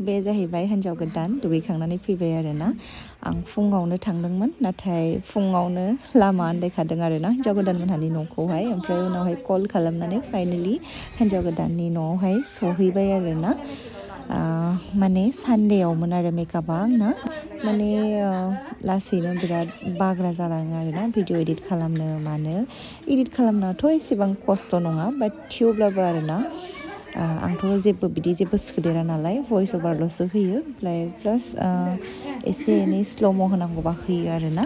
बे जाहैबाय हिन्जाव गोदान दुगैखांनानै फैबाय आरोना आं फुङावनो थांदोंमोन नाथाय फुङावनो लामा आन्दायखादों आरोना हिन्जाव गोदान मोनहानि न'खौहाय ओमफ्राय उनावहाय कल खालामनानै फाइनेलि हिन्जाव गोदाननि न'आवहाय सहैबाय आरोना माने सानडेआवमोन आरो मेकआपआ आंना माने लासैनो बिराद बाग्रा जालाङो आरोना भिडिअ एडिट खालामनो मानो एडिट खालामनायाथ' एसेबां खस्थ' नङा बाट थेवब्लाबो आरोना आंथ' जेबो सोदेरा नालाय भइस अभारल'सो होयो ओमफ्राय प्लास एसे एनै स्ल'म' होनांगौबा होयो आरोना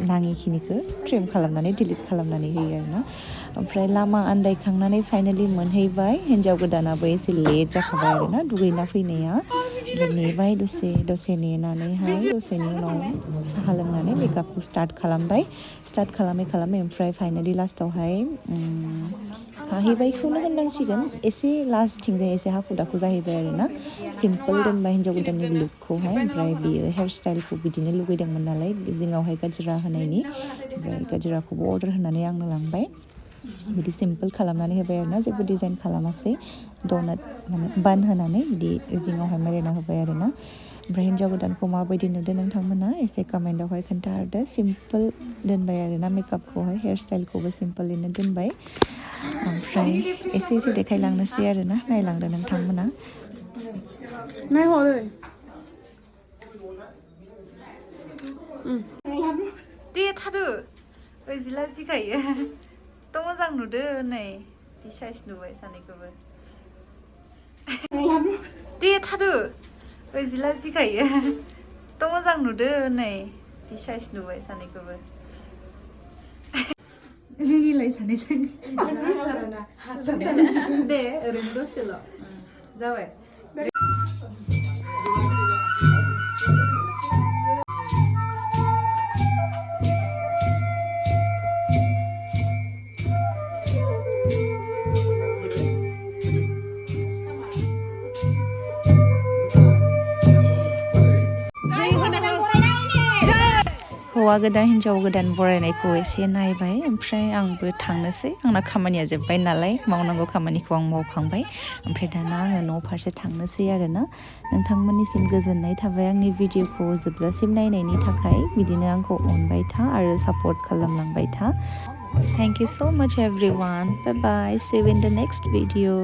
नाङिखिनिखौ ट्रिम खालामनानै डिलिट खालामनानै होयो आरोना ओमफ्राय लामा आन्दायखांनानै फाइनेलि मोनहैबाय हिन्जाव गोदानाबो एसे लेट जाखाबाय आरोना दुगैना फैनाया ओमफ्राय नेबाय दसे नेनानैहाय दसेनि उनाव साहा लोंनानै मेकआपखौ स्टार्ट खालामबाय स्टार्ट खालामै ओमफ्राय फाइनेलि लास्टावहाय हाहैबायखौनो होननांसिगोन एसे लास्टथिंजाय एसे हाखु दाखु जाहैबाय आरोना सिम्पोल दोनबाय हिन्जाव गोदाननि लुकखौहाय ओमफ्राय बियो हेयार स्टाइलखौ बिदिनो लुगैदोंमोन नालाय जिङावहाय गाजरा होनायनि ओमफ्राय गाजराखौबो अर्डार होनानै आंनो लांबाय बिदि सिम्पोल खालामनानै होबाय आरोना जेबो डिजाइन खालामासै डनाट माने बान होनानै बिदि जिङावहाय मेरायना होबाय आरोना ओमफ्राय हिन्जाव गोदानखौ माबायदि नुदों नोंथांमोना एसे कमेन्टआवहाय खोन्थाहरदो सिम्पोल दोनबाय आरोना मेकआपखौहाय हेयार स्टाइलखौबो सिम्पोलैनो दोनबाय ओमफ्राय एसे देखायलांनोसै आरोना नायलांदो नोंथांमोना दे थादो ओइ जिला जिखायो थ' मोजां नुदो नै जि साइज नुबाय सानैखौबो दे थादो ओइ जिला जिखायो थ' मोजां नुदो नै जि साइज नुबाय सानैखौबो रिनिलाय सानैजों दे ओरैनो दसेल' जाबाय हौवा गोदान हिन्जाव गोदान बरायनायखौ एसे नायबाय ओमफ्राय आंबो थांनोसै आंना खामानिया जोब्बाय नालाय मावनांगौ खामानिखौ आं मावखांबाय ओमफ्राय दाना आङो न' फारसे थांनोसै आरोना नोंथांमोननिसिम गोजोननाय थाबाय आंनि भिडिअखौ जोबजासिम नायनायनि थाखाय बिदिनो आंखौ अनबाय था आरो सापर्ट खालामलांबाय था thank you so much everyone bye bye see you in the next video